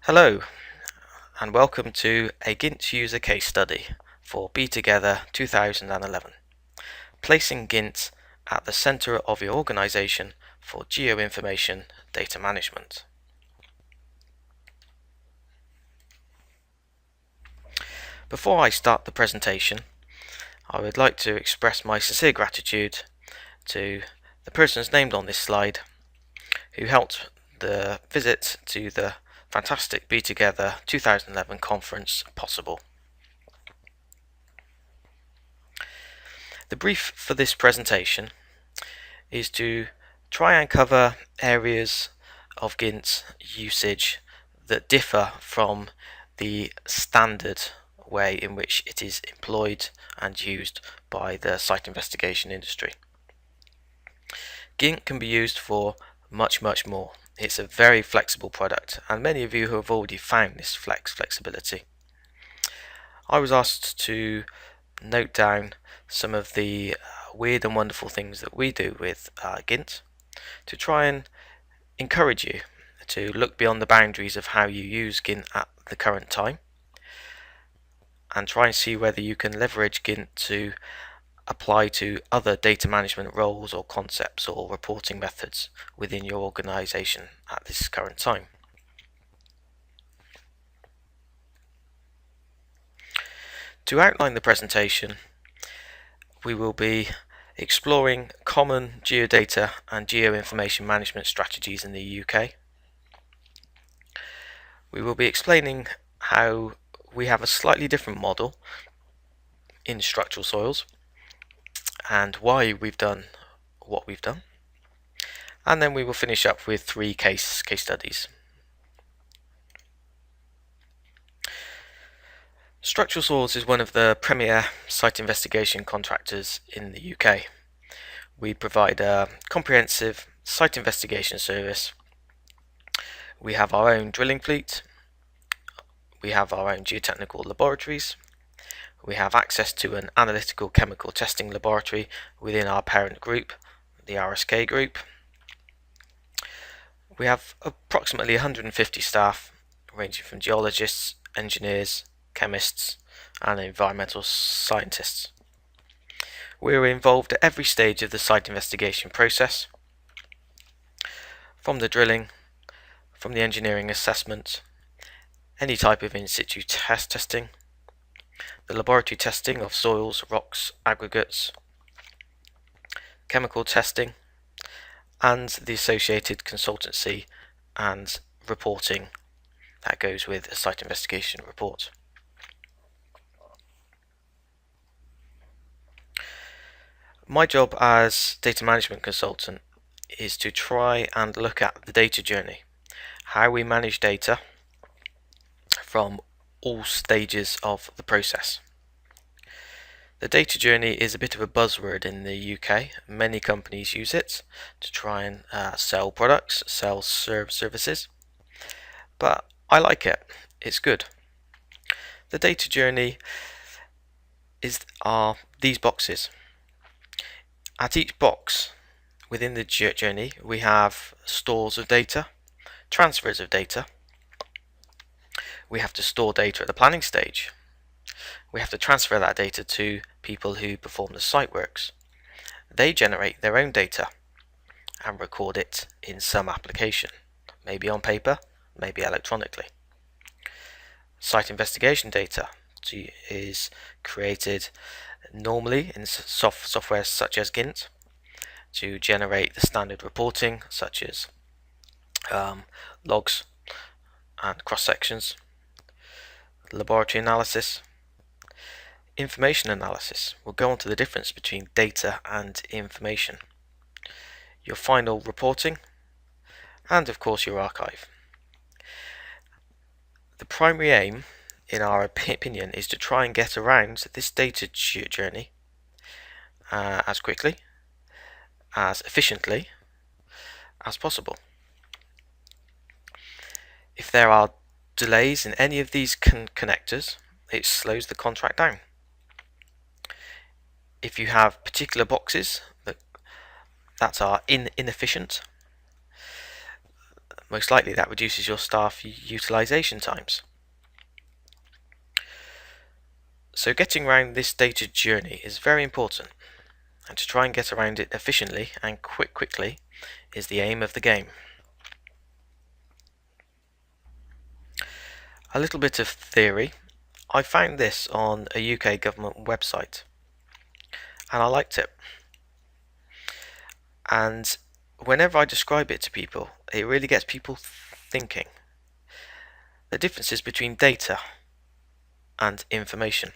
Hello and welcome to a GINT user case study for Be Together 2011, placing GINT at the center of your organization for geoinformation data management. Before I start the presentation, I would like to express my sincere gratitude to the persons named on this slide who helped the visit to the fantastic Be Together 2011 conference possible. The brief for this presentation is to try and cover areas of GINT usage that differ from the standard way in which it is employed and used by the site investigation industry. GINT can be used for much more. It's a very flexible product, and many of you have already found this flexibility. I was asked to note down some of the weird and wonderful things that we do with GINT to try and encourage you to look beyond the boundaries of how you use GINT at the current time and try and see whether you can leverage GINT to apply to other data management roles or concepts or reporting methods within your organization at this current time. To outline the presentation, we will be exploring common geodata and geoinformation management strategies in the UK. We will be explaining how we have a slightly different model in structural soils and why we've done what we've done, and then we will finish up with 3 case studies. Structural Soils is one of the premier site investigation contractors in the UK. We provide a comprehensive site investigation service. We have our own drilling fleet, we have our own geotechnical laboratories, we have access to an analytical chemical testing laboratory within our parent group, the RSK group. We have approximately 150 staff ranging from geologists, engineers, chemists and environmental scientists. We are involved at every stage of the site investigation process, from the drilling, from the engineering assessment, any type of in situ testing, the laboratory testing of soils, rocks, aggregates, chemical testing, and the associated consultancy and reporting that goes with a site investigation report. My job as data management consultant is to try and look at the data journey, how we manage data from all stages of the process. The data journey is a bit of a buzzword in the UK. Many companies use it to try and sell products, sell services, but I like it. It's good. The data journey are these boxes. At each box within the journey we have stores of data, transfers of data. We have to store data at the planning stage. We have to transfer that data to people who perform the site works. They generate their own data and record it in some application, maybe on paper, maybe electronically. Site investigation data is created normally in software such as GINT to generate the standard reporting such as logs and cross sections, laboratory analysis, information analysis. We'll go on to the difference between data and information, your final reporting, and of course your archive. The primary aim, in our opinion, is to try and get around this data journey as quickly, as efficiently as possible. If there are delays in any of these connectors, it slows the contract down. If you have particular boxes that are inefficient, most likely that reduces your staff utilization times. So getting around this data journey is very important, and to try and get around it efficiently and quickly is the aim of the game. A little bit of theory. I found this on a UK government website and I liked it. And whenever I describe it to people, it really gets people thinking. The differences between data and information.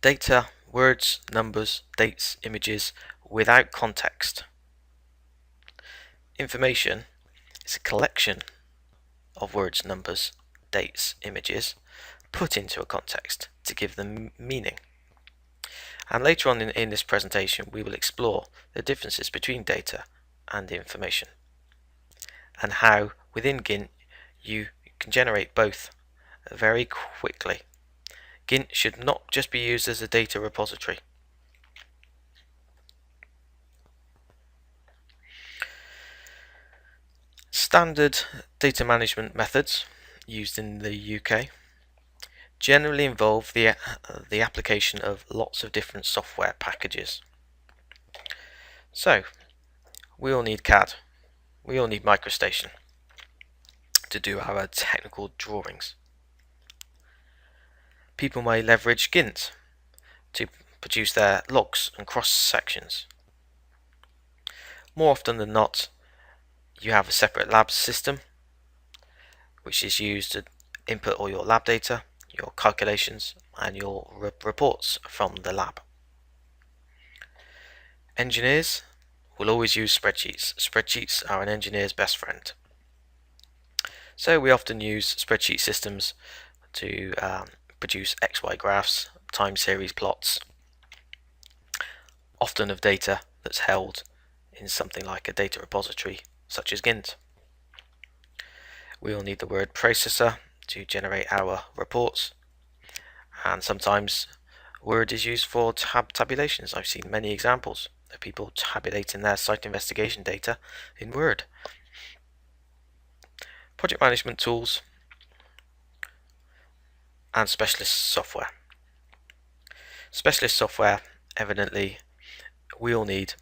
Data, words, numbers, dates, images, without context. Information is a collection of words, numbers, dates, images, put into a context to give them meaning. And later on in this presentation we will explore the differences between data and information, and how within GINT you can generate both very quickly. GINT should not just be used as a data repository. Standard data management methods used in the UK generally involve the application of lots of different software packages. So we all need CAD, we all need MicroStation to do our technical drawings. People may leverage GINT to produce their logs and cross sections. More often than not, you have a separate lab system which is used to input all your lab data, your calculations and your reports from the lab. Engineers will always use spreadsheets. Spreadsheets are an engineer's best friend. So we often use spreadsheet systems to produce XY graphs, time series plots, often of data that's held in something like a data repository such as GINT. We will need the word processor to generate our reports, and sometimes Word is used for tabulations. I've seen many examples of people tabulating their site investigation data in Word. Project management tools and specialist software. Specialist software, evidently, we all need.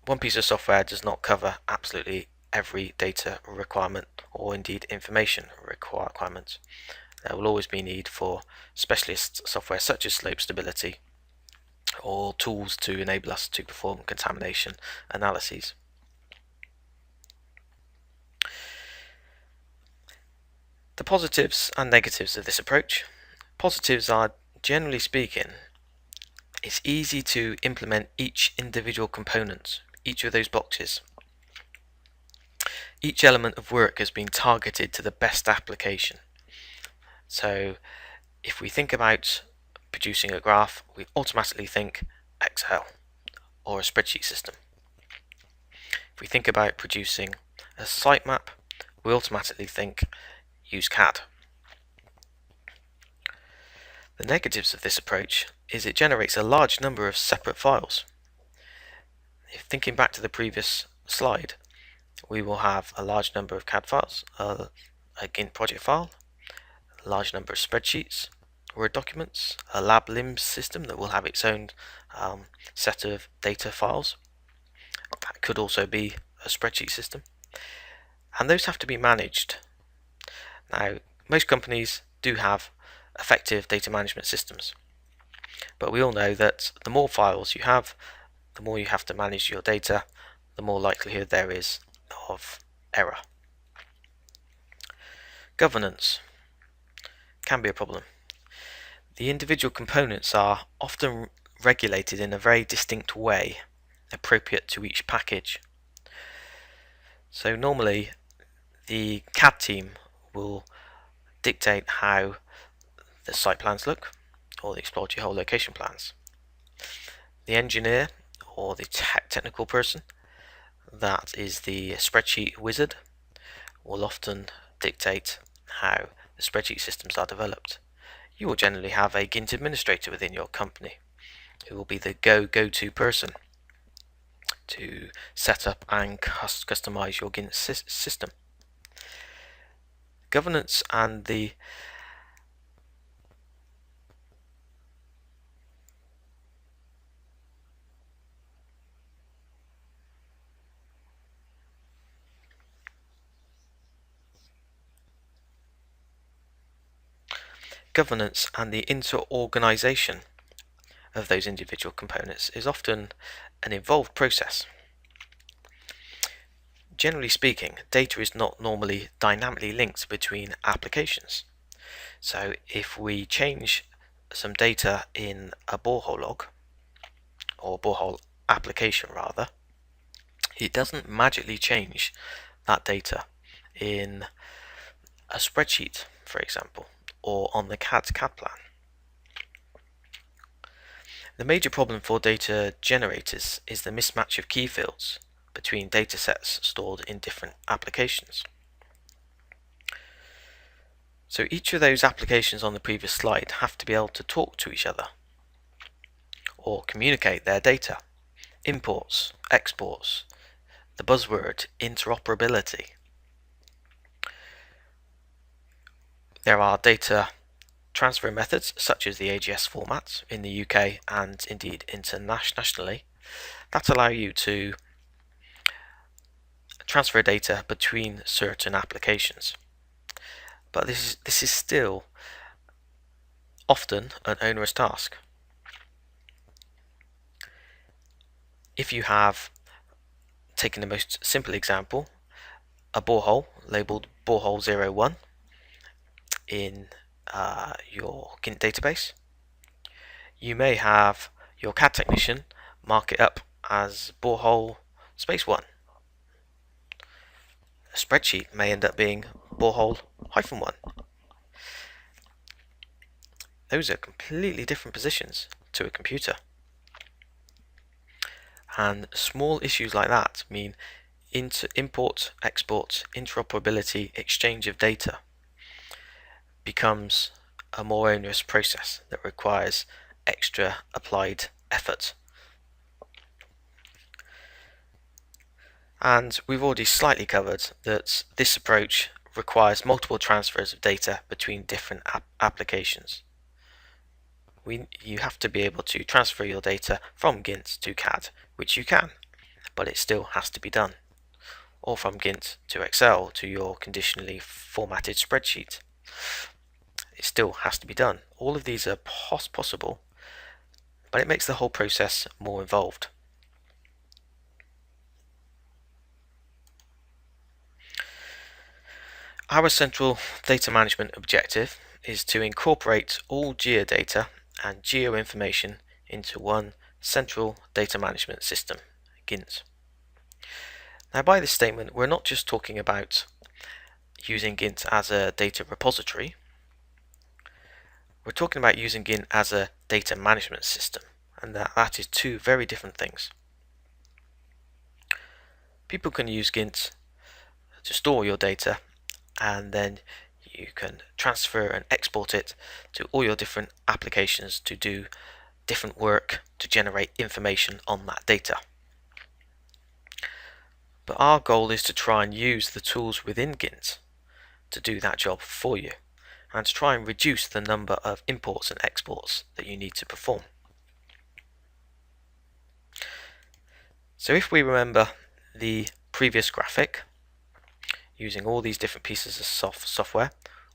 One piece of software does not cover absolutely every data requirement or indeed information requirement. There will always be need for specialist software such as slope stability or tools to enable us to perform contamination analyses. The positives and negatives of this approach. Positives are, generally speaking, it's easy to implement each individual component, each of those boxes. Each element of work has been targeted to the best application. So if we think about producing a graph, we automatically think Excel or a spreadsheet system. If we think about producing a sitemap, we automatically think use CAD. The negatives of this approach is it generates a large number of separate files. If thinking back to the previous slide, we will have a large number of CAD files, a GINT project file, a large number of spreadsheets, Word documents, a lab LIMS system that will have its own set of data files. That could also be a spreadsheet system, and those have to be managed. Now, most companies do have effective data management systems, but we all know that the more files you have, the more you have to manage your data, the more likelihood there is of error. Governance can be a problem. The individual components are often regulated in a very distinct way, appropriate to each package. So normally the CAD team will dictate how the site plans look, or the exploratory hole location plans. The engineer or the technical person, that is the spreadsheet wizard, will often dictate how the spreadsheet systems are developed. You will generally have a GINT administrator within your company who will be the go-to person to set up and customize your GINT system. Governance and the inter-organization of those individual components is often an involved process. Generally speaking, data is not normally dynamically linked between applications. So if we change some data in a borehole log, or borehole application rather, it doesn't magically change that data in a spreadsheet, for example, or on the CAD plan. The major problem for data generators is the mismatch of key fields between datasets stored in different applications. So each of those applications on the previous slide have to be able to talk to each other or communicate their data, imports, exports, the buzzword interoperability. There are data transfer methods such as the AGS format in the UK and indeed internationally that allow you to transfer data between certain applications. But this is still often an onerous task. If you have taken the most simple example, a borehole labeled borehole 01 in your GINT database, you may have your CAD technician mark it up as borehole space 1. A spreadsheet may end up being borehole -1. Those are completely different positions to a computer. And small issues like that mean import, export, interoperability, exchange of data becomes a more onerous process that requires extra applied effort. And we've already slightly covered that this approach requires multiple transfers of data between different applications. You have to be able to transfer your data from GINT to CAD, which you can, but it still has to be done. Or from GINT to Excel to your conditionally formatted spreadsheet. It still has to be done. All of these are possible, but it makes the whole process more involved. Our central data management objective is to incorporate all geodata and geoinformation into one central data management system, GINT. Now, by this statement, we're not just talking about using GINT as a data repository. We're talking about using GINT as a data management system, and that is two very different things. People can use GINT to store your data, and then you can transfer and export it to all your different applications to do different work to generate information on that data. But our goal is to try and use the tools within GINT to do that job for you, and to try and reduce the number of imports and exports that you need to perform. So if we remember the previous graphic, using all these different pieces of software,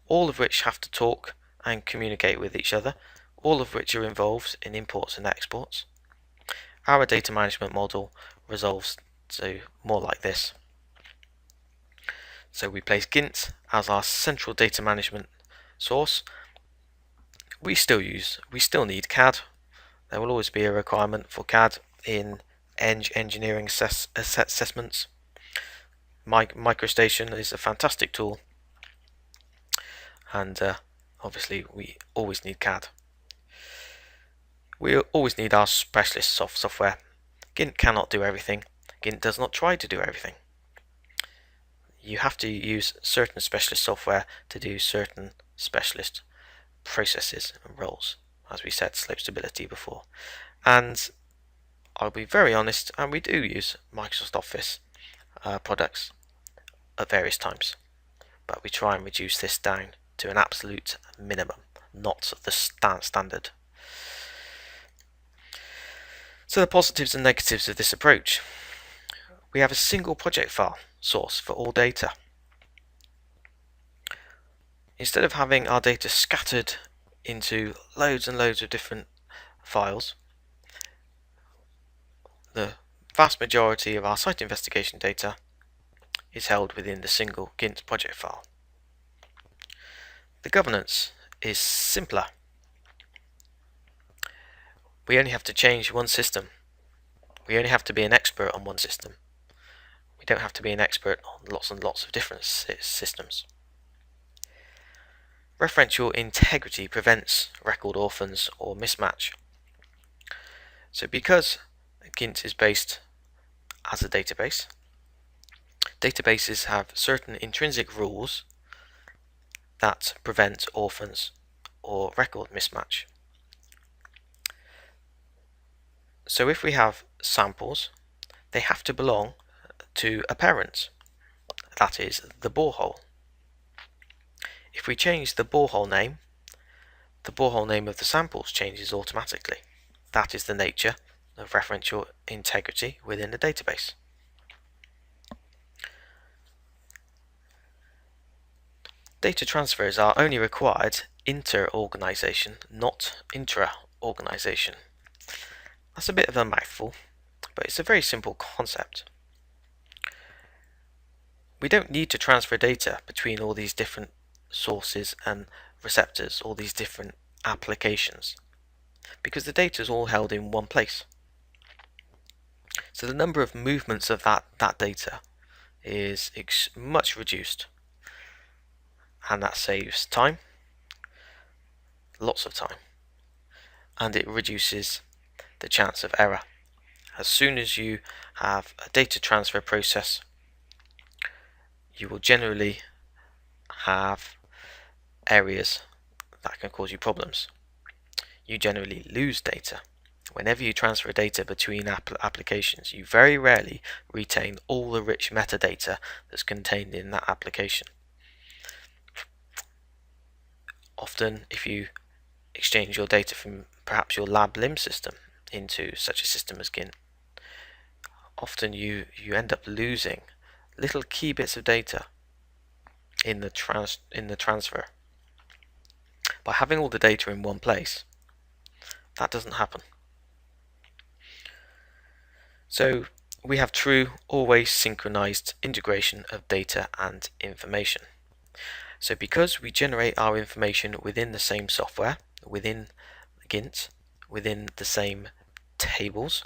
all of which have to talk and communicate with each other, all of which are involved in imports and exports, our data management model resolves to more like this. So we place GINT as our central data management source. We still need CAD. There will always be a requirement for CAD in engineering assessments. MicroStation is a fantastic tool, and obviously we always need CAD. We always need our specialist software. GINT cannot do everything. GINT does not try to do everything. You have to use certain specialist software to do certain specialist processes and roles, as we said slope stability before. And I'll be very honest, and we do use Microsoft Office products at various times, but we try and reduce this down to an absolute minimum, not the standard. So the positives and negatives of this approach. We have a single project file source for all data. Instead of having our data scattered into loads and loads of different files, the vast majority of our site investigation data is held within the single GINT project file. The governance is simpler. We only have to change one system. We only have to be an expert on one system. We don't have to be an expert on lots and lots of different systems. Referential integrity prevents record orphans or mismatch. So because GINT is based as a database, databases have certain intrinsic rules that prevent orphans or record mismatch. So if we have samples, they have to belong to a parent, that is the borehole. If we change the borehole name of the samples changes automatically. That is the nature of referential integrity within the database. Data transfers are only required inter-organization, not intra-organization. That's a bit of a mouthful, but it's a very simple concept. We don't need to transfer data between all these different sources and receptors, all these different applications, because the data is all held in one place. So the number of movements of that data is much reduced, and that saves time, lots of time, and it reduces the chance of error. As soon as you have a data transfer process, you will generally have areas that can cause you problems. You generally lose data. Whenever you transfer data between applications, you very rarely retain all the rich metadata that's contained in that application. Often, if you exchange your data from perhaps your lab limb system into such a system as GINT, often you end up losing little key bits of data in the transfer. By having all the data in one place, that doesn't happen. So we have true, always synchronized integration of data and information. So because we generate our information within the same software, within GINT, within the same tables,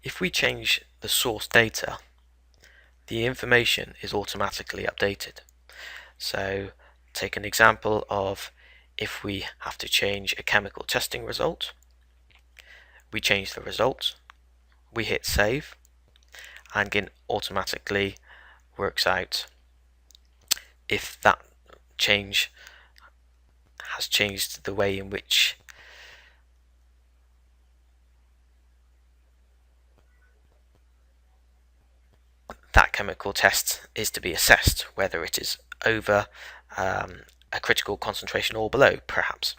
if we change the source data, the information is automatically updated. So take an example of if we have to change a chemical testing result, we change the result, we hit save, and GINT automatically works out if that change has changed the way in which that chemical test is to be assessed, whether it is over a critical concentration or below, perhaps.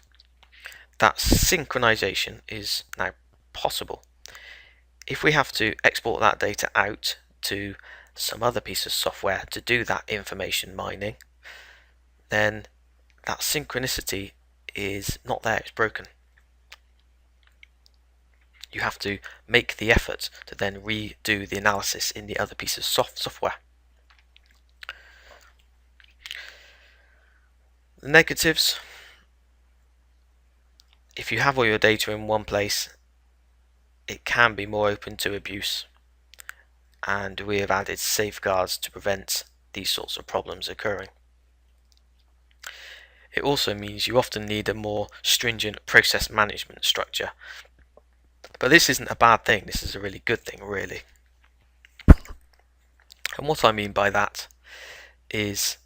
That synchronization is now possible. If we have to export that data out to some other piece of software to do that information mining, then that synchronicity is not there, it's broken. You have to make the effort to then redo the analysis in the other piece of software. The negatives: if you have all your data in one place, it can be more open to abuse, and we have added safeguards to prevent these sorts of problems occurring. It also means you often need a more stringent process management structure. But this isn't a bad thing, this is a really good thing, really. And what I mean by that is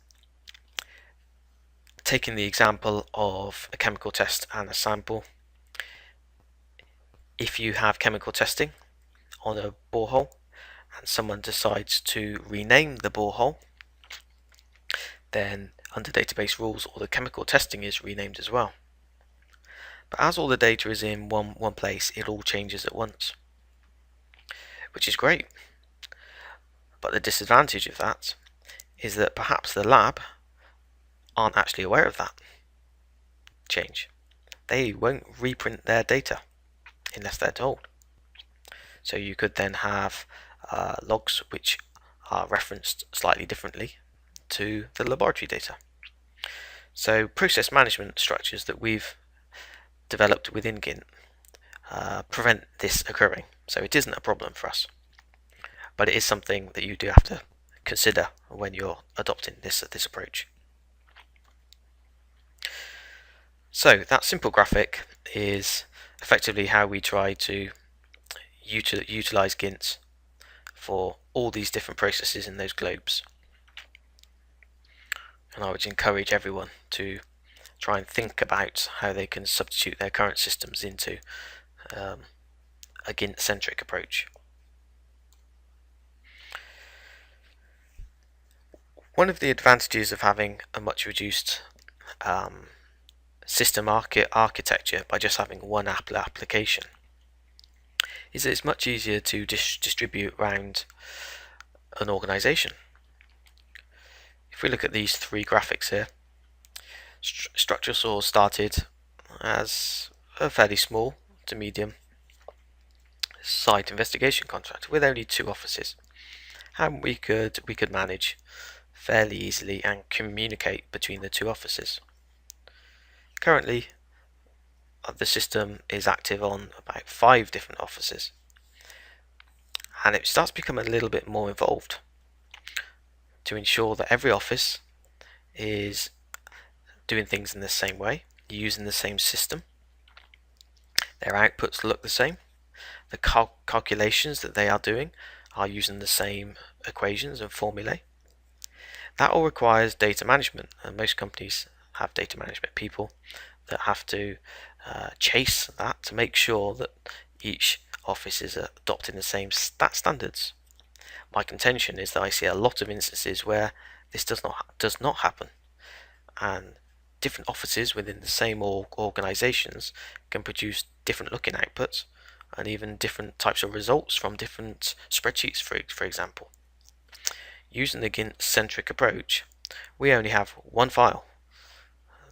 taking the example of a chemical test and a sample. If you have chemical testing on a borehole and someone decides to rename the borehole, then under database rules all the chemical testing is renamed as well. But as all the data is in one place, it all changes at once, which is great. But the disadvantage of that is that perhaps the lab aren't actually aware of that change. They won't reprint their data unless they're told. So you could then have logs which are referenced slightly differently to the laboratory data. So process management structures that we've developed within GINT prevent this occurring. So it isn't a problem for us, but it is something that you do have to consider when you're adopting this approach. So that simple graphic is effectively how we try to utilize GINT for all these different processes in those globes. And I would encourage everyone to try and think about how they can substitute their current systems into a GINT-centric approach. One of the advantages of having a much reduced system architecture by just having one application is that it's much easier to distribute around an organization. If we look at these three graphics here, Structural Source started as a fairly small to medium site investigation contract with only 2 offices, and we could manage fairly easily and communicate between the 2 offices. Currently, the system is active on about 5 different offices, and it starts to become a little bit more involved to ensure that every office is doing things in the same way, using the same system, their outputs look the same, the calculations that they are doing are using the same equations and formulae. That all requires data management, and most companies have data management people that have to chase that to make sure that each office is adopting the same standards. My contention is that I see a lot of instances where this does not happen, and different offices within the same organizations can produce different looking outputs and even different types of results from different spreadsheets, for example. Using the GINT-centric approach, we only have one file,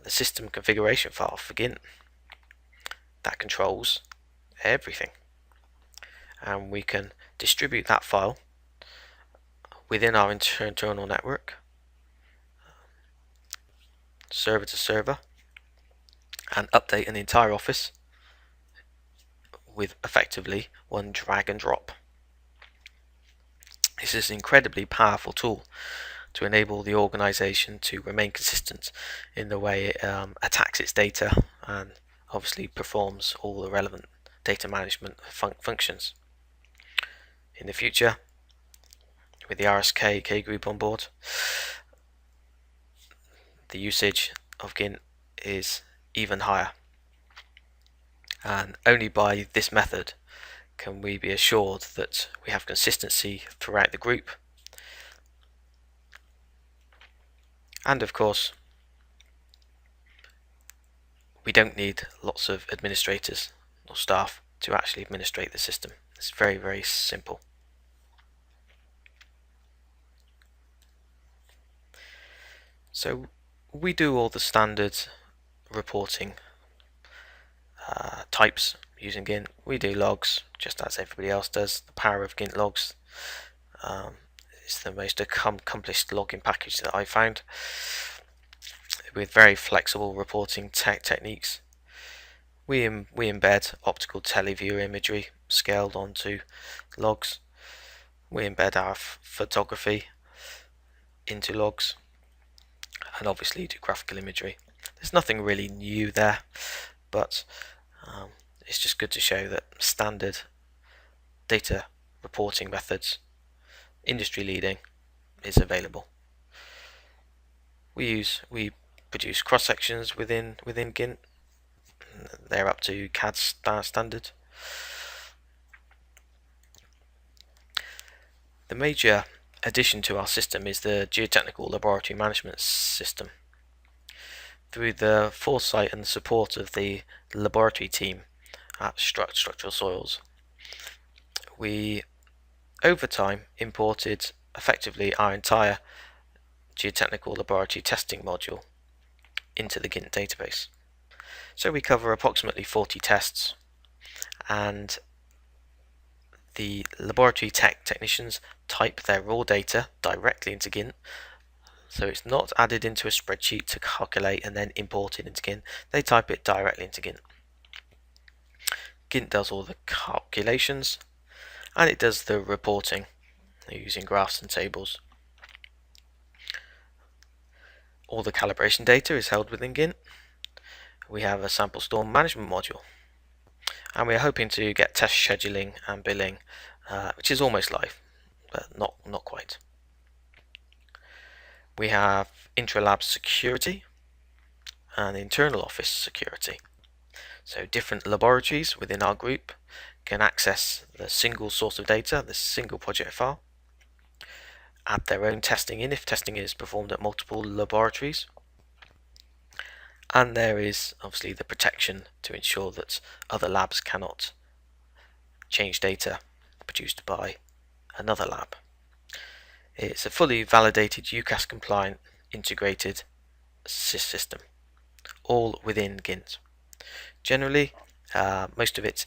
the system configuration file for GINT, that controls everything, and we can distribute that file within our internal network, server to server, and update an entire office with effectively one drag and drop. This is an incredibly powerful tool to enable the organization to remain consistent in the way it attacks its data and obviously performs all the relevant data management functions. In the future, with the RSK group on board, the usage of GINT is even higher, and only by this method can we be assured that we have consistency throughout the group. And of course, we don't need lots of administrators or staff to actually administrate the system. It's very, very simple. So we do all the standard reporting types using GINT. We do logs just as everybody else does. The power of GINT logs is the most accomplished logging package that I found, with very flexible reporting techniques. We embed optical teleview imagery scaled onto logs. We embed our photography into logs, and obviously do graphical imagery. There's nothing really new there, but it's just good to show that standard data reporting methods, industry leading, is available. We produce cross sections within GINT. They're up to CAD standard. The major addition to our system is the geotechnical laboratory management system. Through the foresight and support of the laboratory team at Structural Soils, we over time imported effectively our entire geotechnical laboratory testing module into the GINT database. So we cover approximately 40 tests, and the laboratory technicians type their raw data directly into GINT, so it's not added into a spreadsheet to calculate and then import it into GINT. They type it directly into GINT. GINT does all the calculations, and it does the reporting using graphs and tables. All the calibration data is held within GINT. We have a sample store management module, and we are hoping to get test scheduling and billing, which is almost live, but not quite. We have intra-lab security and internal office security. So different laboratories within our group can access the single source of data, the single project file, add their own testing in if testing is performed at multiple laboratories, and there is obviously the protection to ensure that other labs cannot change data produced by another lab. It's a fully validated UCAS compliant integrated system, all within GINT. Generally, most of it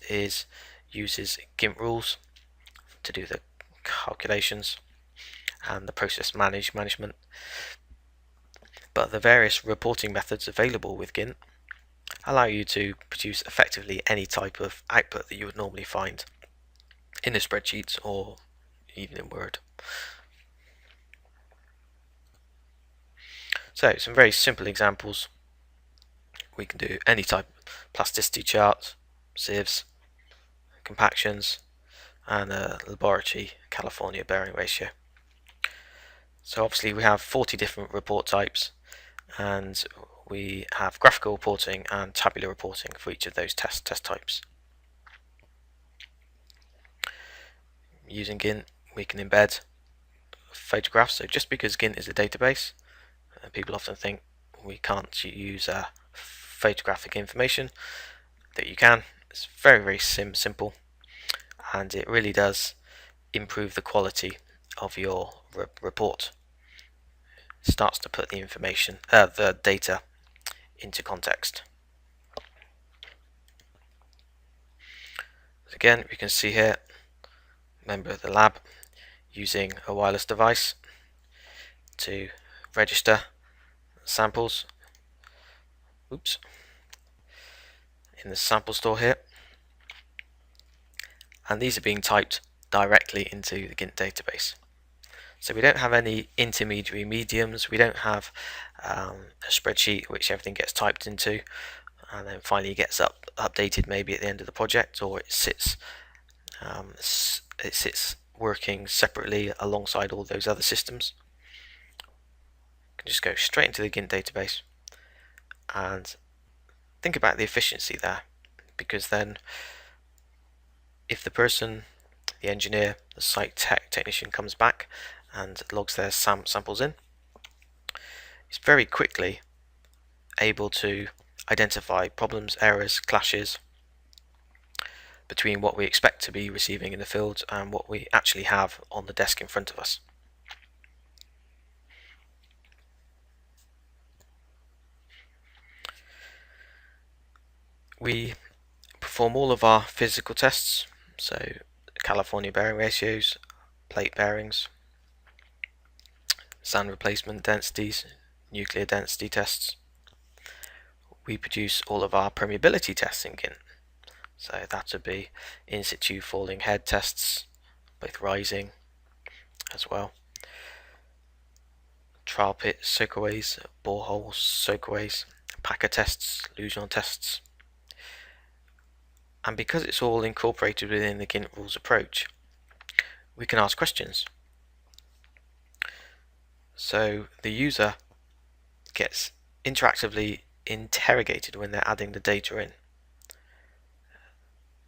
uses GINT rules to do the calculations and the process management, but the various reporting methods available with GINT allow you to produce effectively any type of output that you would normally find in a spreadsheet or even in Word. So some very simple examples. We can do any type of plasticity chart, sieves, compactions, and a laboratory California bearing ratio. So obviously we have 40 different report types, and we have graphical reporting and tabular reporting for each of those test types. Using GINT, we can embed photographs. So just because GINT is a database, people often think we can't use photographic information. That you can. It's very simple, and it really does improve the quality of your report. It starts to put the information, the data, into context. Again, we can see here, member of the lab using a wireless device to register samples. Oops. In the sample store here, and these are being typed directly into the GINT database. So we don't have any intermediary mediums. We don't have a spreadsheet which everything gets typed into and then finally gets updated maybe at the end of the project, or it sits working separately alongside all those other systems. You can just go straight into the GINT database and think about the efficiency there, because then if the person, the engineer, the site technician comes back and logs their samples in, it's very quickly able to identify problems, errors, clashes between what we expect to be receiving in the field and what we actually have on the desk in front of us. We perform all of our physical tests, so California bearing ratios, plate bearings, sand replacement densities, nuclear density tests. We produce all of our permeability tests in GINT, so that would be in situ falling head tests, both rising as well, trial pit soakaways, borehole soakaways, packer tests, Lujon tests. And because it's all incorporated within the GINT rules approach, we can ask questions. So the user gets interactively interrogated when they're adding the data in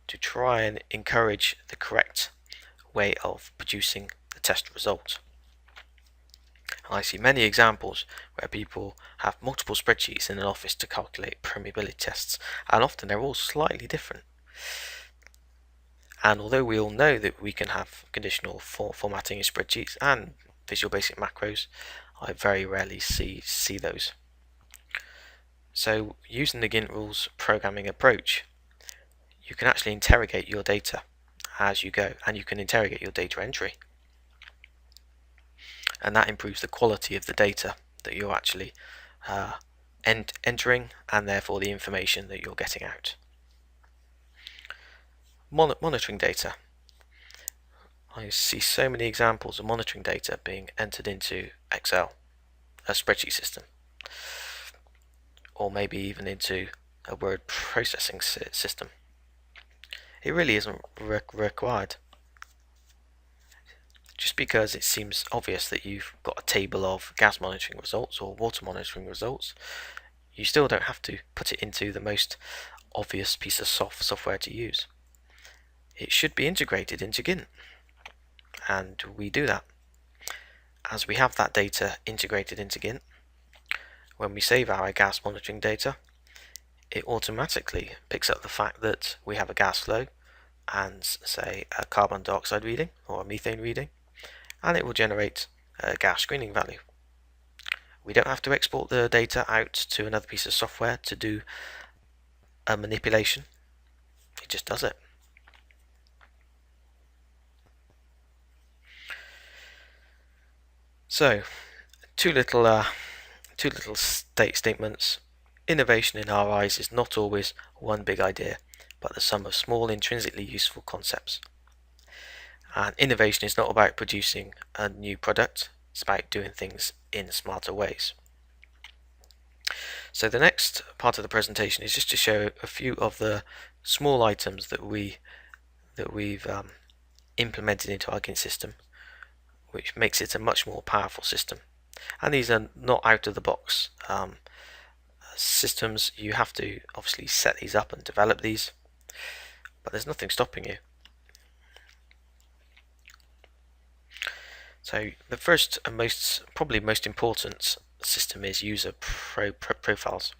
to try and encourage the correct way of producing the test result. And I see many examples where people have multiple spreadsheets in an office to calculate permeability tests, and often they're all slightly different. And although we all know that we can have conditional formatting in spreadsheets and Visual Basic macros, I very rarely see those. So using the GINT rules programming approach, you can actually interrogate your data as you go, and you can interrogate your data entry. And that improves the quality of the data that you're actually entering, and therefore the information that you're getting out. Monitoring data. I see so many examples of monitoring data being entered into Excel, a spreadsheet system, or maybe even into a word processing system. It really isn't required. Just because it seems obvious that you've got a table of gas monitoring results or water monitoring results, you still don't have to put it into the most obvious piece of software to use. It should be integrated into GINT, and we do that. As we have that data integrated into GINT, when we save our gas monitoring data, it automatically picks up the fact that we have a gas flow and, say, a carbon dioxide reading or a methane reading, and it will generate a gas screening value. We don't have to export the data out to another piece of software to do a manipulation. It just does it. So, two little statements. Innovation in our eyes is not always one big idea, but the sum of small intrinsically useful concepts. And innovation is not about producing a new product, it's about doing things in smarter ways. So the next part of the presentation is just to show a few of the small items that we've implemented into our GINT system, which makes it a much more powerful system. And these are not out of the box systems. You have to obviously set these up and develop these, but there's nothing stopping you. So the first and probably most important system is user profiles.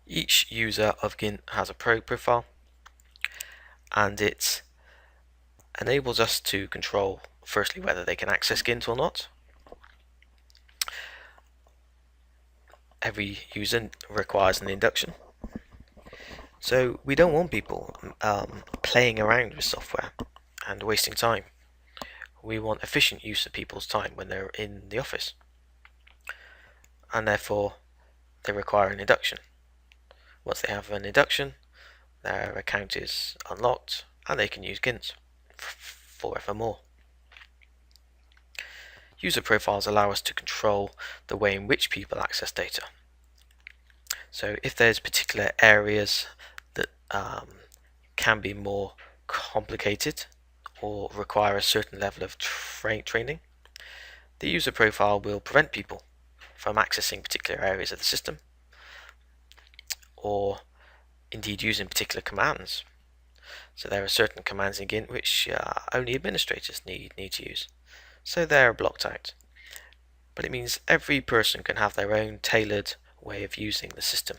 Each user of GINT has a profile, and it enables us to control firstly whether they can access GINT or not. Every user requires an induction, so we don't want people playing around with software and wasting time. We want efficient use of people's time when they're in the office, and therefore they require an induction. Once they have an induction, their account is unlocked and they can use GINT forevermore. User profiles allow us to control the way in which people access data. So if there's particular areas that can be more complicated or require a certain level of training, the user profile will prevent people from accessing particular areas of the system, or indeed using particular commands. So there are certain commands in GINT which only administrators need to use, so they're blocked out. But it means every person can have their own tailored way of using the system.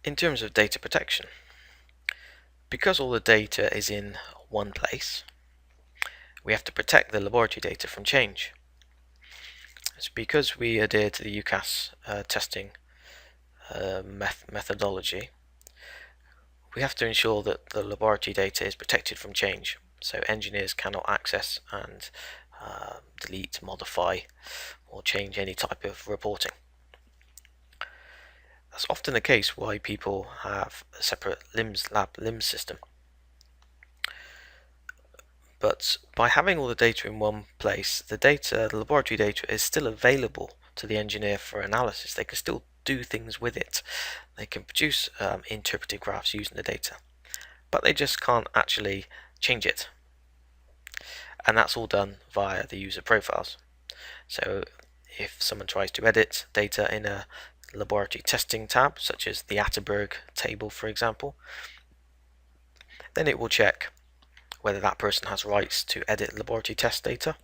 In terms of data protection, because all the data is in one place, we have to protect the laboratory data from change. It's because we adhere to the UCAS testing methodology, we have to ensure that the laboratory data is protected from change, so engineers cannot access and delete, modify, or change any type of reporting. That's often the case why people have a separate lab LIMS system. But by having all the data in one place, the laboratory data is still available to the engineer for analysis. They can still do things with it. They can produce interpretive graphs using the data, but they just can't actually change it. And that's all done via the user profiles. So if someone tries to edit data in a laboratory testing tab, such as the Atterberg table, for example, then it will check whether that person has rights to edit laboratory test data,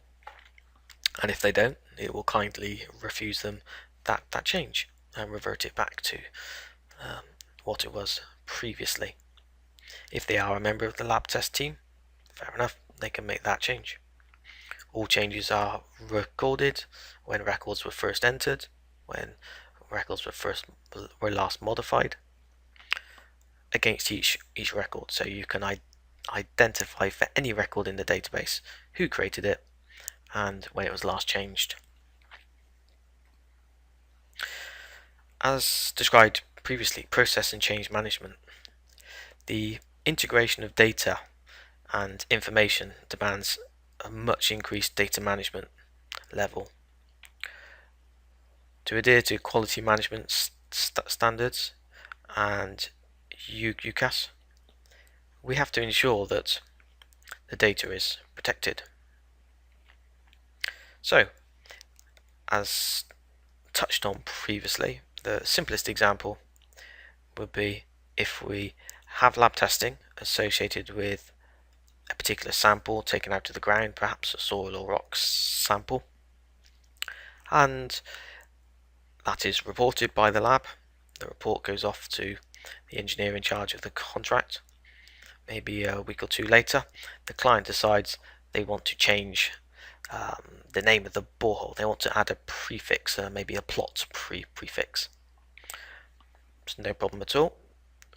and if they don't, it will kindly refuse them that change and revert it back to what it was previously. If they are a member of the lab test team, fair enough, they can make that change. All changes are recorded when records were first entered, when records were last modified against each record, so you can identify for any record in the database who created it and when it was last changed. As described previously, process and change management. The integration of data and information demands a much increased data management level. To adhere to quality management standards and UCAS, we have to ensure that the data is protected. So, as touched on previously, the simplest example would be if we have lab testing associated with a particular sample taken out of the ground, perhaps a soil or rock sample, and that is reported by the lab. The report goes off to the engineer in charge of the contract. Maybe a week or two later, the client decides they want to change the name of the borehole. They want to add a prefix, maybe a plot prefix. It's no problem at all.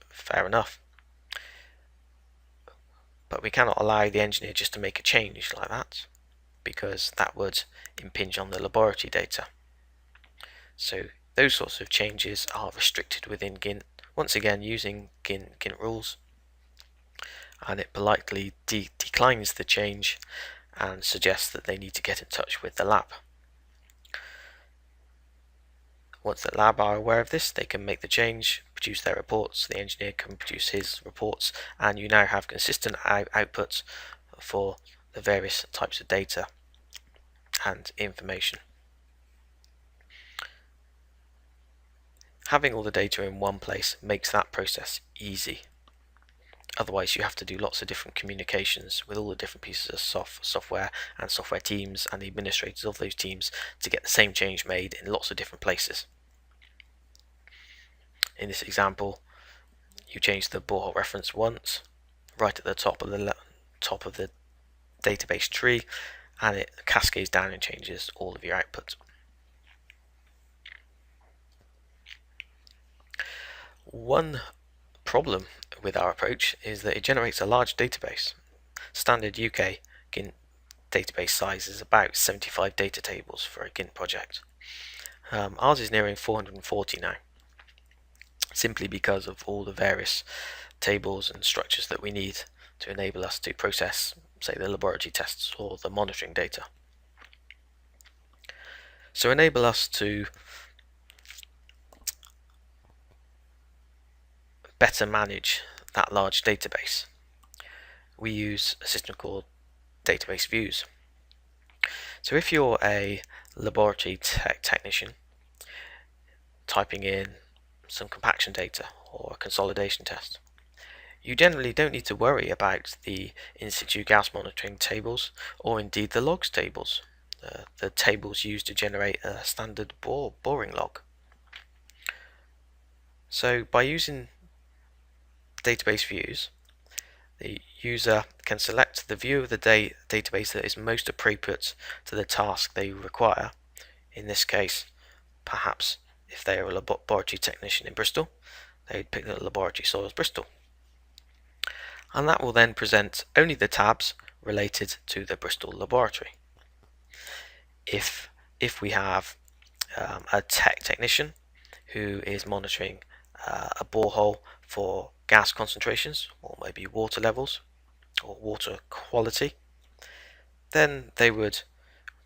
Fair enough. But we cannot allow the engineer just to make a change like that, because that would impinge on the laboratory data. So those sorts of changes are restricted within GINT, once again using GINT rules, and it politely declines the change and suggests that they need to get in touch with the lab. Once the lab are aware of this, they can make the change, produce their reports, the engineer can produce his reports, and you now have consistent outputs for the various types of data and information. Having all the data in one place makes that process easy. Otherwise you have to do lots of different communications with all the different pieces of software and software teams and the administrators of those teams to get the same change made in lots of different places. In this example, you change the borehole reference once, right at the top of the database tree, and it cascades down and changes all of your output. One problem with our approach is that it generates a large database. Standard UK GINT database size is about 75 data tables for a GINT project. Ours is nearing 440 now, simply because of all the various tables and structures that we need to enable us to process, say, the laboratory tests or the monitoring data. So enable us to better manage that large database, we use a system called database views. So if you're a laboratory technician typing in some compaction data or a consolidation test, you generally don't need to worry about the in situ gas monitoring tables or indeed the logs tables, the tables used to generate a standard boring log. So by using database views, the user can select the view of the database that is most appropriate to the task they require. In this case, perhaps if they are a laboratory technician in Bristol, they would pick the Laboratory Soils Bristol. And that will then present only the tabs related to the Bristol laboratory. If we have a technician who is monitoring a borehole for gas concentrations or maybe water levels or water quality, then they would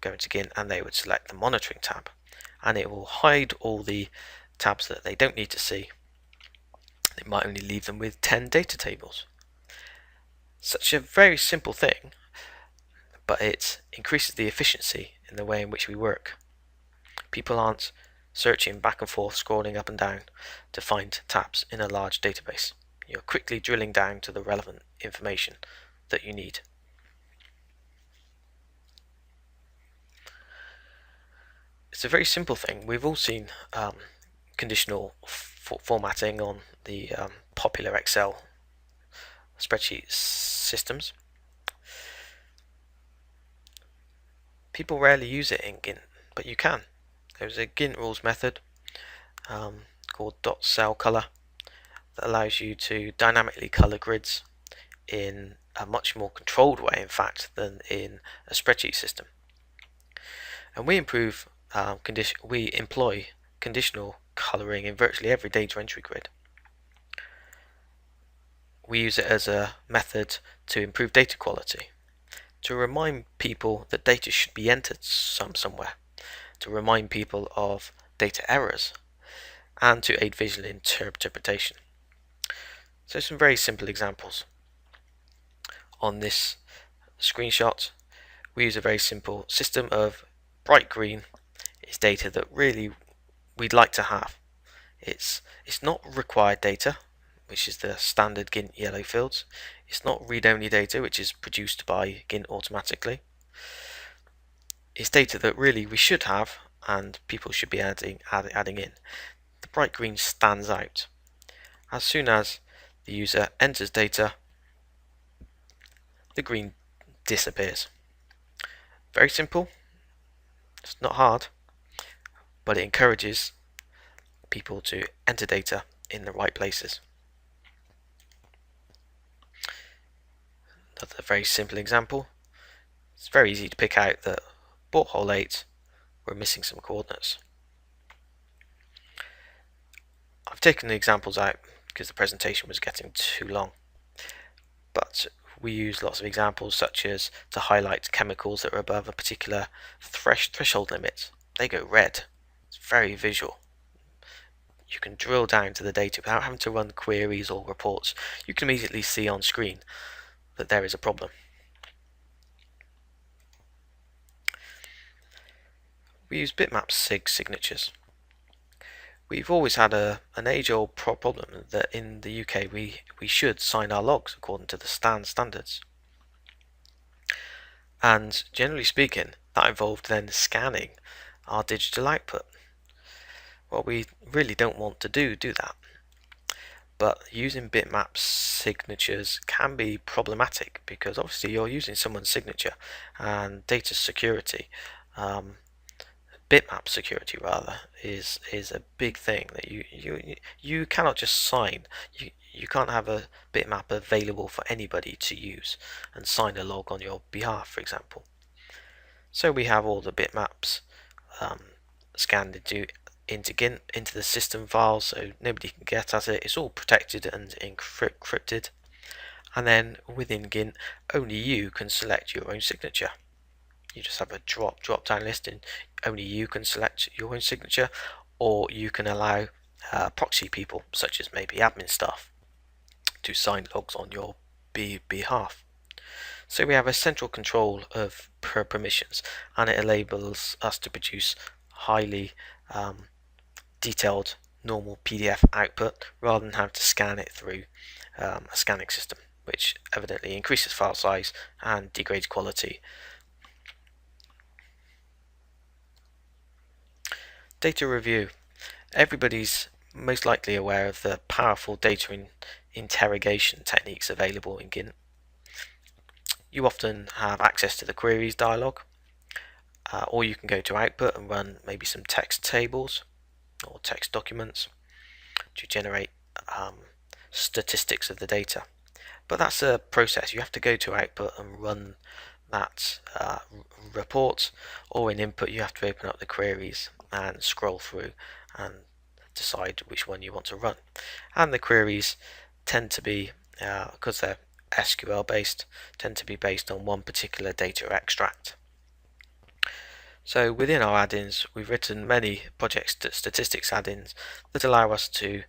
go into GINT and they would select the monitoring tab, and it will hide all the tabs that they don't need to see. It might only leave them with 10 data tables. Such a very simple thing, but it increases the efficiency in the way in which we work. People aren't searching back and forth, scrolling up and down to find tabs in a large database. You're quickly drilling down to the relevant information that you need. It's a very simple thing. We've all seen conditional formatting on the popular Excel spreadsheet systems. People rarely use it in GINT, but you can. There's a GINT rules method called .cellColor that allows you to dynamically color grids in a much more controlled way, in fact, than in a spreadsheet system. And we employ conditional coloring in virtually every data entry grid. We use it as a method to improve data quality, to remind people that data should be entered somewhere, to remind people of data errors, and to aid visual interpretation. So some very simple examples. On this screenshot, we use a very simple system of bright green is data that really we'd like to have. It's not required data, which is the standard GINT yellow fields. It's not read-only data, which is produced by GINT automatically. It's data that really we should have and people should be adding in. The bright green stands out. As soon as the user enters data, the green disappears. Very simple. It's not hard, but it encourages people to enter data in the right places. That's a very simple example. It's very easy to pick out that borehole 8 we're missing some coordinates. I've taken the examples out because the presentation was getting too long, but we use lots of examples such as to highlight chemicals that are above a particular threshold limit. They go red. It's very visual. You can drill down to the data without having to run queries or reports. You can immediately see on screen that there is a problem. We use Bitmap signatures. We've always had an age-old problem that in the UK we should sign our logs according to the standards. And generally speaking, that involved then scanning our digital output. Well, we really don't want to do that. But using Bitmap signatures can be problematic because obviously you're using someone's signature, and data security, Bitmap security rather, is a big thing that you cannot just sign. You can't have a bitmap available for anybody to use and sign a log on your behalf, for example. So we have all the bitmaps scanned into GINT, into the system file, so nobody can get at it. It's all protected and encrypted. And then within GINT, only you can select your own signature. You just have a drop down list and only you can select your own signature, or you can allow proxy people, such as maybe admin staff, to sign logs on your behalf. So we have a central control of permissions, and it enables us to produce highly detailed normal PDF output rather than have to scan it through a scanning system, which evidently increases file size and degrades quality. Data review. Everybody's most likely aware of the powerful data interrogation techniques available in GINT. You often have access to the queries dialog, or you can go to output and run maybe some text tables or text documents to generate statistics of the data. But that's a process. You have to go to output and run that report, or in input you have to open up the queries and scroll through and decide which one you want to run. And the queries tend to be, because they're SQL based, tend to be based on one particular data extract. So within our add-ins, we've written many project statistics add-ins that allow us to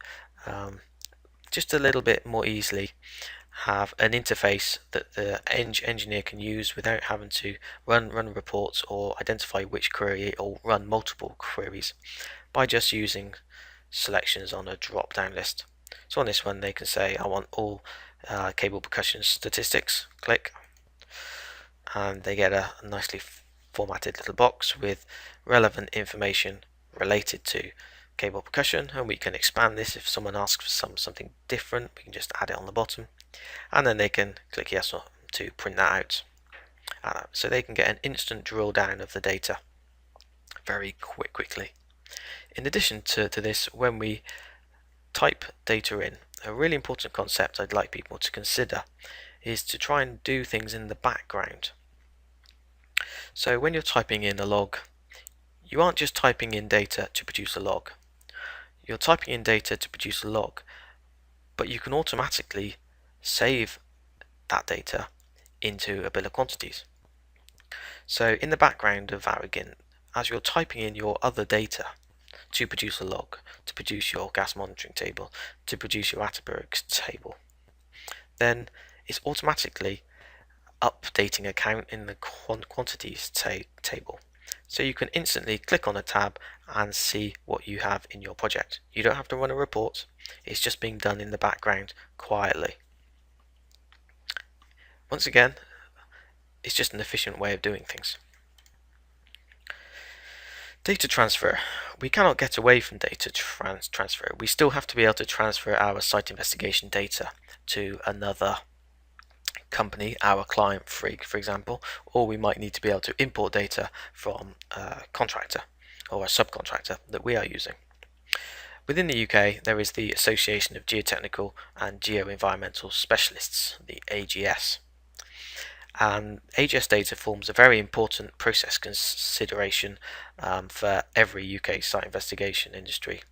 just a little bit more easily have an interface that the engineer can use without having to run reports or identify which query or run multiple queries by just using selections on a drop-down list. So on this one they can say I want all cable percussion statistics, click, and they get a nicely formatted little box with relevant information related to cable percussion, and we can expand this if someone asks for something different. We can just add it on the bottom, and then they can click yes or to print that out. So they can get an instant drill down of the data very quickly. In addition to this, when we type data in, a really important concept I'd like people to consider is to try and do things in the background. So when you're typing in a log, you aren't just typing in data to produce a log. You're typing in data to produce a log, but you can automatically save that data into a bill of quantities. So in the background of our GINT, as you're typing in your other data to produce a log, to produce your gas monitoring table, to produce your Atterberg table, then it's automatically updating a count in the quantities table. So you can instantly click on a tab and see what you have in your project. You don't have to run a report, it's just being done in the background quietly. Once again, it's just an efficient way of doing things. Data transfer. We cannot get away from data transfer. We still have to be able to transfer our site investigation data to another company, our client for example, or we might need to be able to import data from a contractor or a subcontractor that we are using. Within the UK, there is the Association of Geotechnical and Geoenvironmental Specialists, the AGS. And AGS data forms a very important process consideration for every UK site investigation industry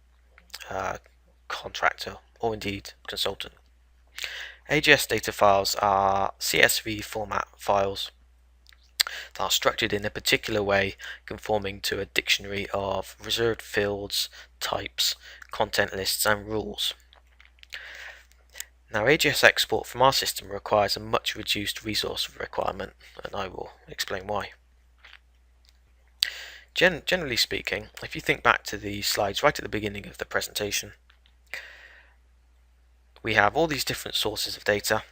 contractor or indeed consultant. AGS data files are CSV format files that are structured in a particular way, conforming to a dictionary of reserved fields, types, content lists and rules. Now AGS export from our system requires a much reduced resource requirement, and I will explain why. Generally speaking, if you think back to the slides right at the beginning of the presentation, we have all these different sources of data,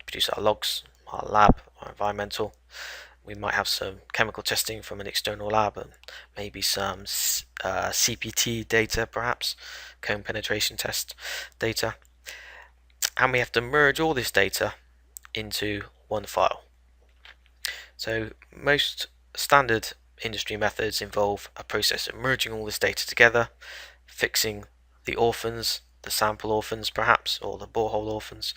produce our logs, our lab, our environmental. We might have some chemical testing from an external lab and maybe some CPT data, perhaps, cone penetration test data. And we have to merge all this data into one file. So most standard industry methods involve a process of merging all this data together, fixing the orphans, the sample orphans perhaps, or the borehole orphans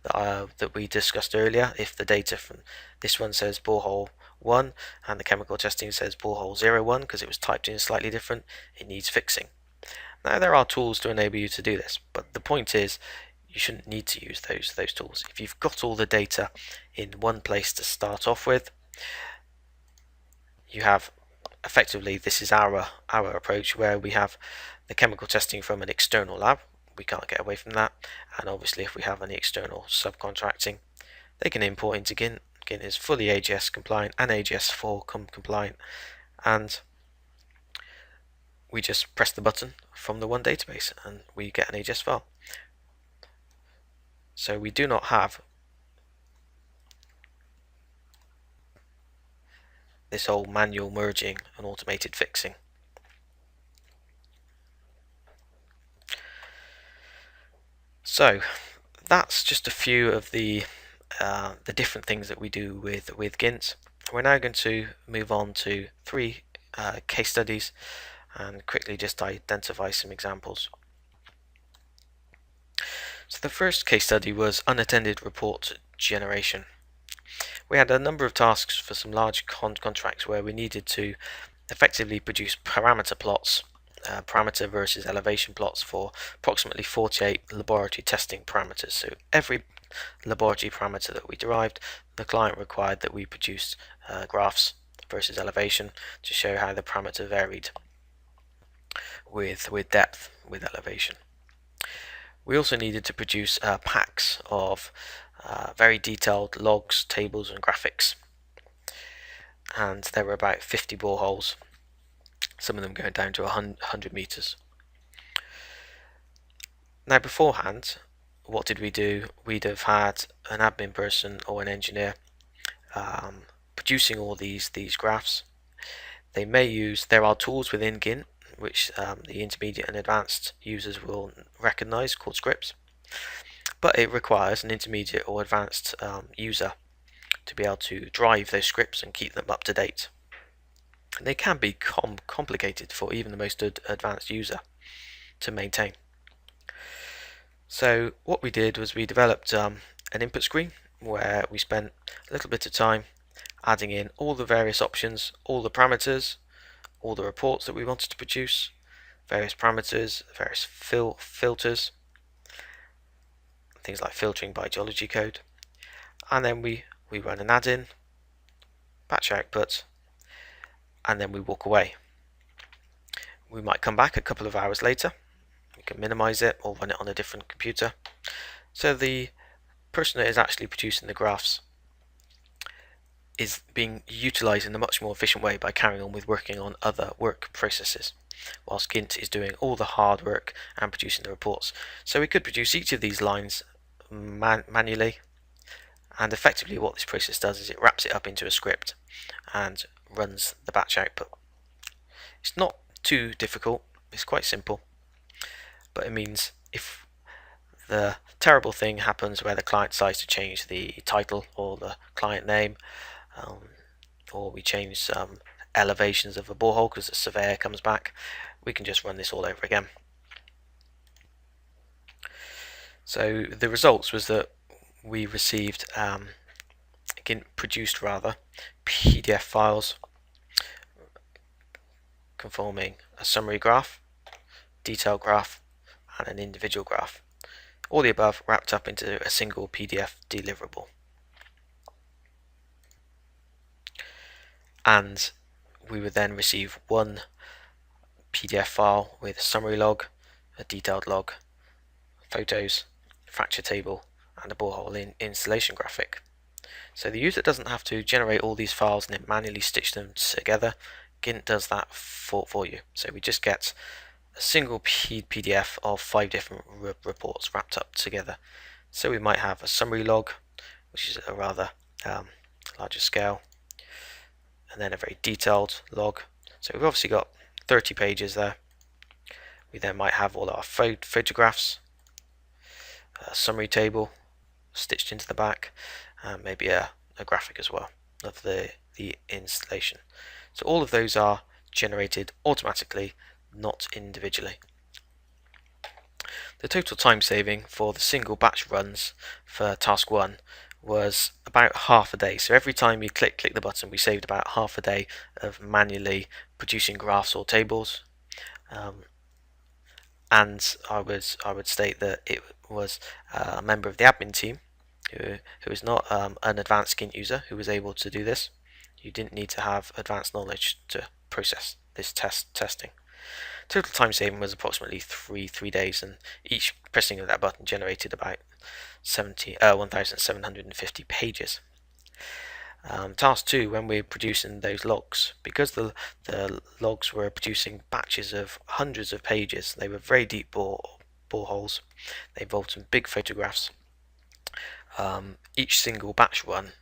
that we discussed earlier. If the data from this one says borehole 1 and the chemical testing says borehole 01 because it was typed in slightly different, it needs fixing. Now there are tools to enable you to do this, but the point is you shouldn't need to use those tools. If you've got all the data in one place to start off with, you have effectively, this is our approach, where we have the chemical testing from an external lab. We can't get away from that, and obviously if we have any external subcontracting, they can import into GINT. GINT is fully AGS compliant and AGS4 compliant, and we just press the button from the one database and we get an AGS file. So we do not have this whole manual merging and automated fixing. So that's just a few of the different things that we do with GINT. We're now going to move on to 3 case studies and quickly just identify some examples. So the first case study was unattended report generation. We had a number of tasks for some large contracts where we needed to effectively produce parameter plots parameter versus elevation plots for approximately 48 laboratory testing parameters. So every laboratory parameter that we derived, the client required that we produce graphs versus elevation to show how the parameter varied with depth with elevation. We also needed to produce packs of very detailed logs, tables and graphics, and there were about 50 boreholes, some of them going down to 100 meters. Now beforehand, what did we do? We'd have had an admin person or an engineer producing all these graphs. They may use, there are tools within GINT which the intermediate and advanced users will recognize, called scripts, but it requires an intermediate or advanced user to be able to drive those scripts and keep them up to date. And they can be complicated for even the most advanced user to maintain. So what we did was we developed an input screen where we spent a little bit of time adding in all the various options, all the parameters, all the reports that we wanted to produce, various parameters, various filters, things like filtering by geology code, and then we run an add-in, batch output, and then we walk away. We might come back a couple of hours later, we can minimize it or run it on a different computer. So the person that is actually producing the graphs is being utilized in a much more efficient way by carrying on with working on other work processes, whilst GINT is doing all the hard work and producing the reports. So we could produce each of these lines manually, and effectively what this process does is it wraps it up into a script and runs the batch output. It's not too difficult, it's quite simple, but it means if the terrible thing happens where the client decides to change the title or the client name, or we change some elevations of a borehole because the surveyor comes back, we can just run this all over again. So the results was that we received, produced PDF files conforming a summary graph, detailed graph, and an individual graph. All the above wrapped up into a single PDF deliverable. And we would then receive one PDF file with a summary log, a detailed log, photos, fracture table, and a borehole installation graphic. So the user doesn't have to generate all these files and then manually stitch them together. GINT does that for you. So we just get a single PDF of 5 different reports wrapped up together. So we might have a summary log, which is a rather larger scale, and then a very detailed log. So we've obviously got 30 pages there. We then might have all our photographs, a summary table stitched into the back, and maybe a graphic as well of the installation. So all of those are generated automatically, not individually. The total time saving for the single batch runs for task 1 was about half a day. So every time you click the button, we saved about half a day of manually producing graphs or tables. And I would state that it was a member of the admin team who is not an advanced GINT user who was able to do this. You didn't need to have advanced knowledge to process this testing. Total time saving was approximately three days, and each pressing of that button generated about 1,750 pages. Task 2, when we're producing those logs, because the logs were producing batches of hundreds of pages, they were very deep boreholes, they involved some big photographs. Each single batch run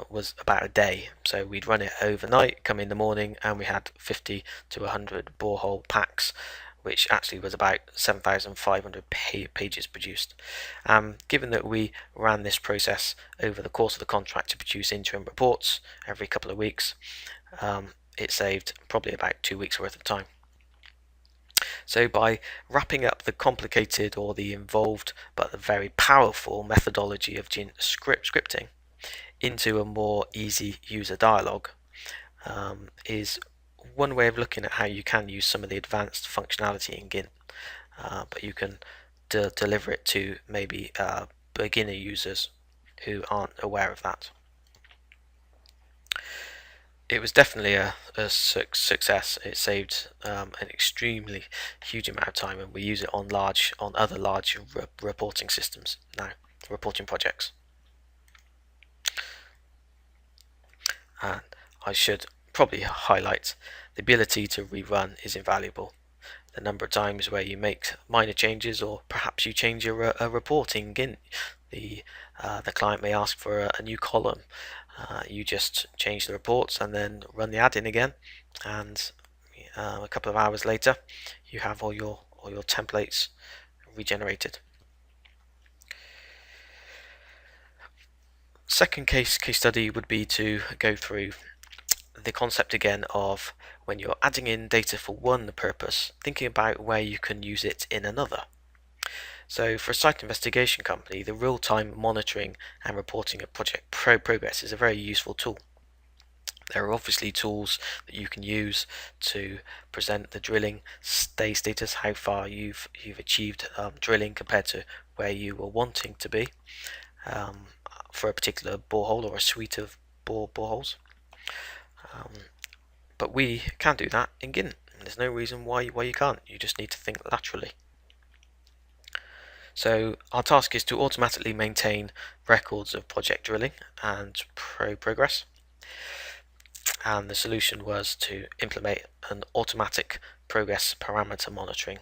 was about a day, so we'd run it overnight, come in the morning, and we had 50 to 100 borehole packs, which actually was about 7,500 pages produced. Given that we ran this process over the course of the contract to produce interim reports every couple of weeks, it saved probably about 2 weeks worth of time. So by wrapping up the complicated or the involved but the very powerful methodology of GINT scripting into a more easy user dialogue is one way of looking at how you can use some of the advanced functionality in GINT, but you can deliver it to maybe beginner users who aren't aware of that. It was definitely a success. It saved an extremely huge amount of time, and we use it on other large reporting systems now, reporting projects. And I should probably highlight the ability to rerun is invaluable. The number of times where you make minor changes, or perhaps you change a report in GINT, the client may ask for a new column. You just change the reports and then run the add-in again, and a couple of hours later you have all your templates regenerated. Second case study would be to go through the concept again of when you're adding in data for one purpose, thinking about where you can use it in another. So for a site investigation company, the real-time monitoring and reporting of project progress is a very useful tool. There are obviously tools that you can use to present the drilling status, how far you've achieved drilling compared to where you were wanting to be for a particular borehole or a suite of boreholes. But we can do that in GINT. There's no reason why you can't. You just need to think laterally. So our task is to automatically maintain records of project drilling and progress. And the solution was to implement an automatic progress parameter monitoring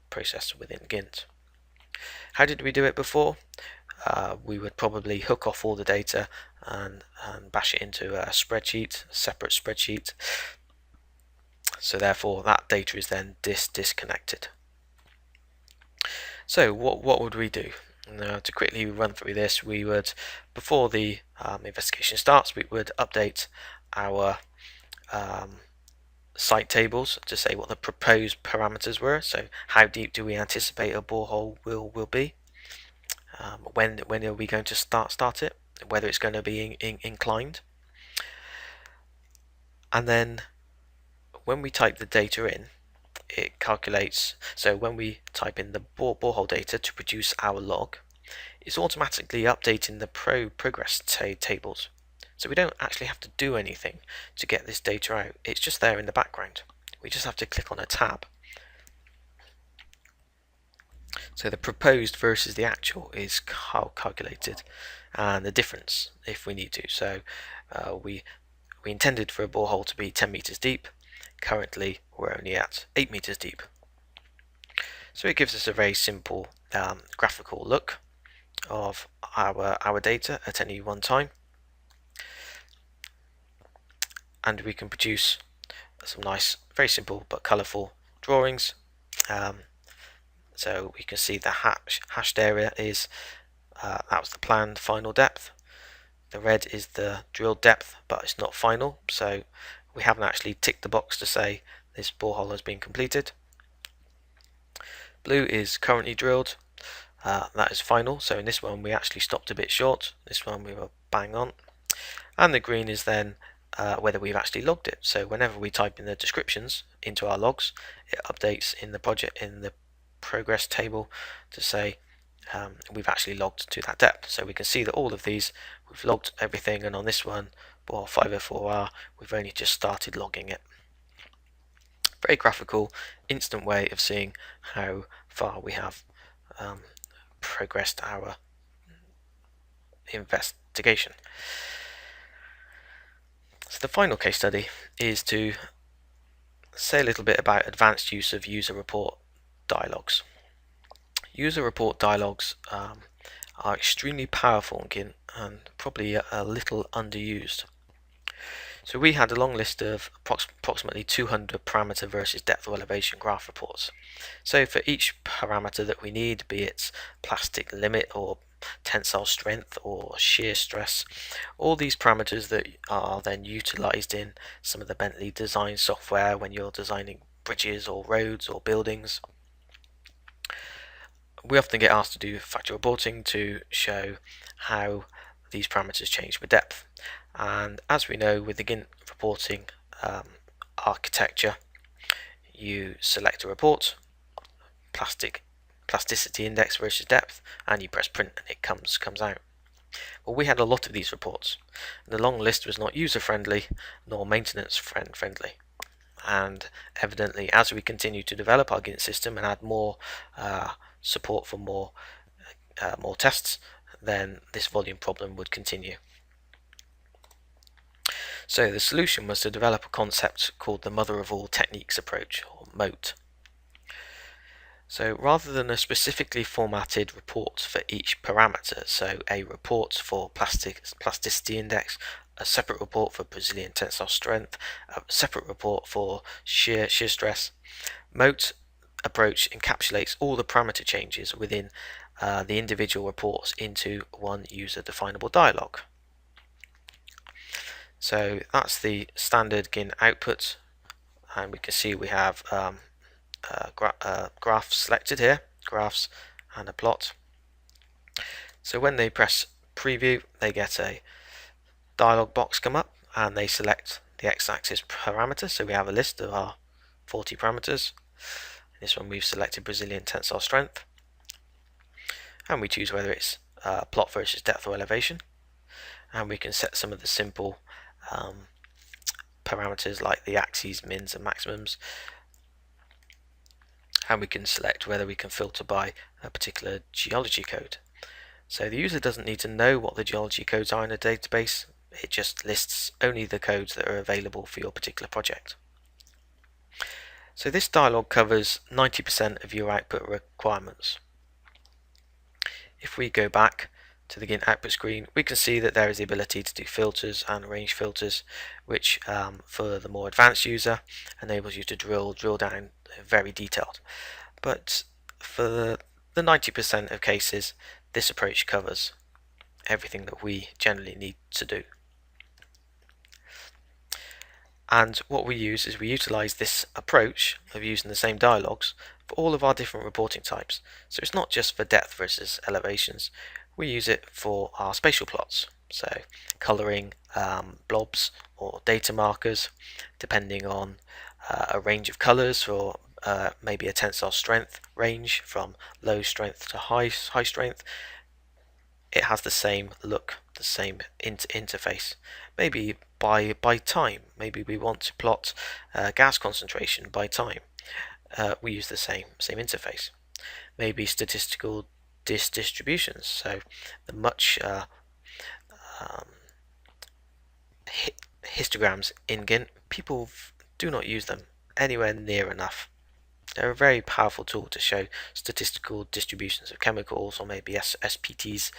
process within GINT. How did we do it before? We would probably hook off all the data and bash it into a spreadsheet, a separate spreadsheet. So therefore that data is then disconnected. So what would we do? Now, to quickly run through this, we would, before the investigation starts, we would update our site tables to say what the proposed parameters were. So how deep do we anticipate a borehole will be? When are we going to start it? Whether it's going to be inclined. And then when we type the data in, it calculates. So when we type in the borehole data to produce our log, it's automatically updating the progress tables. So we don't actually have to do anything to get this data out. It's just there in the background. We just have to click on a tab. So the proposed versus the actual is calculated, and the difference if we need to. So we intended for a borehole to be 10 meters deep. Currently we're only at 8 meters deep. So it gives us a very simple graphical look of our data at any one time, and we can produce some nice, very simple but colourful drawings. So we can see the hashed area is that was the planned final depth. The red is the drilled depth, but it's not final, so we haven't actually ticked the box to say this borehole has been completed. Blue is currently drilled, that is final, so in this one we actually stopped a bit short, this one we were bang on. And the green is then whether we've actually logged it. So whenever we type in the descriptions into our logs, it updates in the project in the progress table to say we've actually logged to that depth. So we can see that all of these we've logged everything, and on this one, bore 504R, we've only just started logging it. Very graphical, instant way of seeing how far we have progressed our investigation. So the final case study is to say a little bit about advanced use of user report dialogues. User report dialogues are extremely powerful in GINT and probably a little underused. So we had a long list of approximately 200 parameter versus depth of elevation graph reports. So for each parameter that we need, be it plastic limit or tensile strength or shear stress, all these parameters that are then utilized in some of the Bentley design software when you're designing bridges or roads or buildings. We often get asked to do factual reporting to show how these parameters change with depth. And as we know, with the GINT reporting, architecture, you select a report, plasticity index versus depth, and you press print and it comes out. Well, we had a lot of these reports. The long list was not user friendly nor maintenance friendly, and evidently as we continue to develop our GINT system and add more support for more tests, then this volume problem would continue. So the solution was to develop a concept called the mother of all techniques approach, or MOTE. So rather than a specifically formatted report for each parameter, so a report for plasticity index, a separate report for Brazilian tensile strength, a separate report for shear stress, MOTE approach encapsulates all the parameter changes within the individual reports into one user definable dialog. So that's the standard GINT output, and we can see we have graphs selected here, graphs and a plot. So when they press preview, they get a dialog box come up and they select the x-axis parameter. So we have a list of our 40 parameters. In this one we've selected Brazilian tensile strength, and we choose whether it's plot versus depth or elevation, and we can set some of the simple parameters like the axes, mins and maximums, and we can select whether we can filter by a particular geology code. So the user doesn't need to know what the geology codes are in a database, it just lists only the codes that are available for your particular project. So this dialog covers 90% of your output requirements. If we go back to the GINT output screen, we can see that there is the ability to do filters and range filters, which for the more advanced user enables you to drill down very detailed. But for the 90% of cases, this approach covers everything that we generally need to do. And what we use is we utilize this approach of using the same dialogues for all of our different reporting types. So it's not just for depth versus elevations, we use it for our spatial plots, so coloring blobs or data markers depending on a range of colors for maybe a tensile strength range from low strength to high strength. It has the same look, the same interface. Maybe by time, maybe we want to plot gas concentration by time. We use the same interface. Maybe statistical distributions, so the much histograms in GINT, people do not use them anywhere near enough. They're a very powerful tool to show statistical distributions of chemicals or maybe SPTs,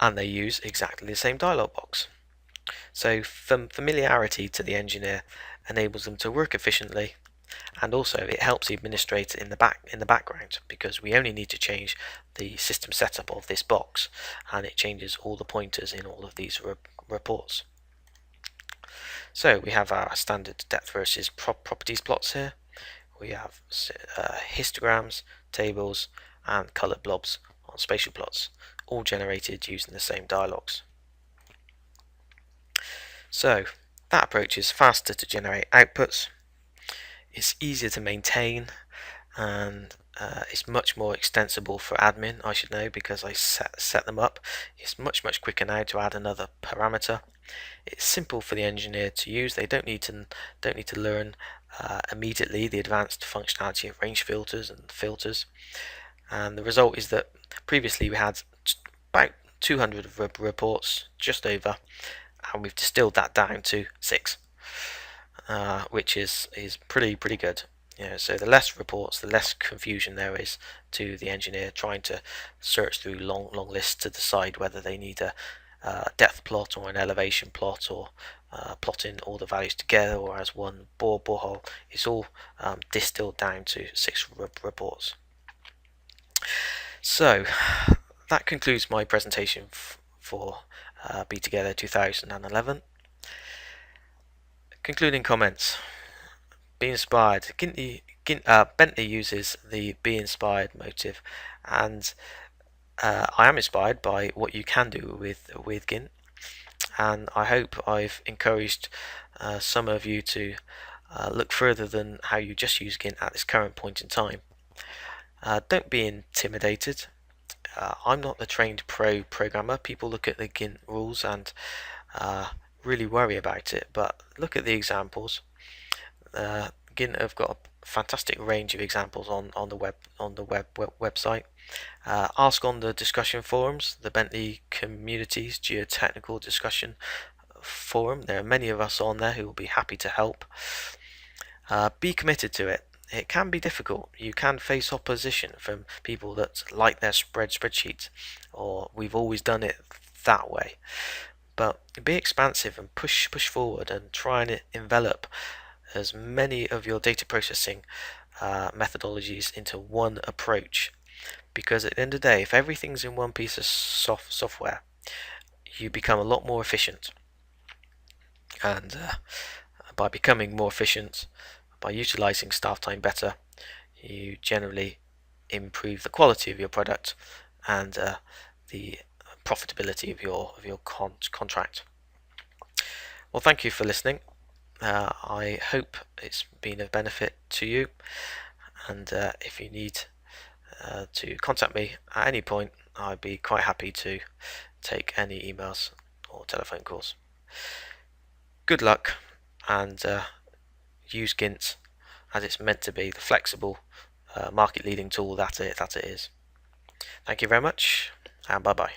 and they use exactly the same dialog box. So familiarity to the engineer enables them to work efficiently, and also it helps the administrator in the background, because we only need to change the system setup of this box and it changes all the pointers in all of these reports. So we have our standard depth versus properties plots here. We have histograms, tables and colored blobs on spatial plots, all generated using the same dialogues. So that approach is faster to generate outputs, it's easier to maintain, and it's much more extensible for admin, I should know, because I set them up. It's much quicker now to add another parameter. It's simple for the engineer to use. They don't need to learn immediately the advanced functionality of range filters and filters. And the result is that previously we had about 200 reports, just over, and we've distilled that down to 6, which is pretty good. So the less reports, the less confusion there is to the engineer trying to search through long lists to decide whether they need a depth plot or an elevation plot, or plotting all the values together or as one borehole. It's all distilled down to 6 reports. So that concludes my presentation for Be Together 2011. Concluding comments. Be inspired. Bentley uses the be inspired motive, and I am inspired by what you can do with GINT. and I hope I've encouraged some of you to look further than how you just use GINT at this current point in time. Don't be intimidated. I'm not a trained pro programmer. People look at the GINT rules and really worry about it, but look at the examples. GINT have got a fantastic range of examples on the website. Ask on the discussion forums, the Bentley Communities Geotechnical Discussion Forum. There are many of us on there who will be happy to help. Be committed to it. It can be difficult. You can face opposition from people that like their spreadsheet, or we've always done it that way. But be expansive and push forward and try and envelop as many of your data processing methodologies into one approach. Because at the end of the day, if everything's in one piece of software, you become a lot more efficient. And by becoming more efficient, by utilizing staff time better, you generally improve the quality of your product and the profitability of your contract. Well, thank you for listening. I hope it's been of benefit to you, and if you need to contact me at any point, I'd be quite happy to take any emails or telephone calls. Good luck, and use GINT as it's meant to be, the flexible market leading tool that it is. Thank you very much, and bye bye.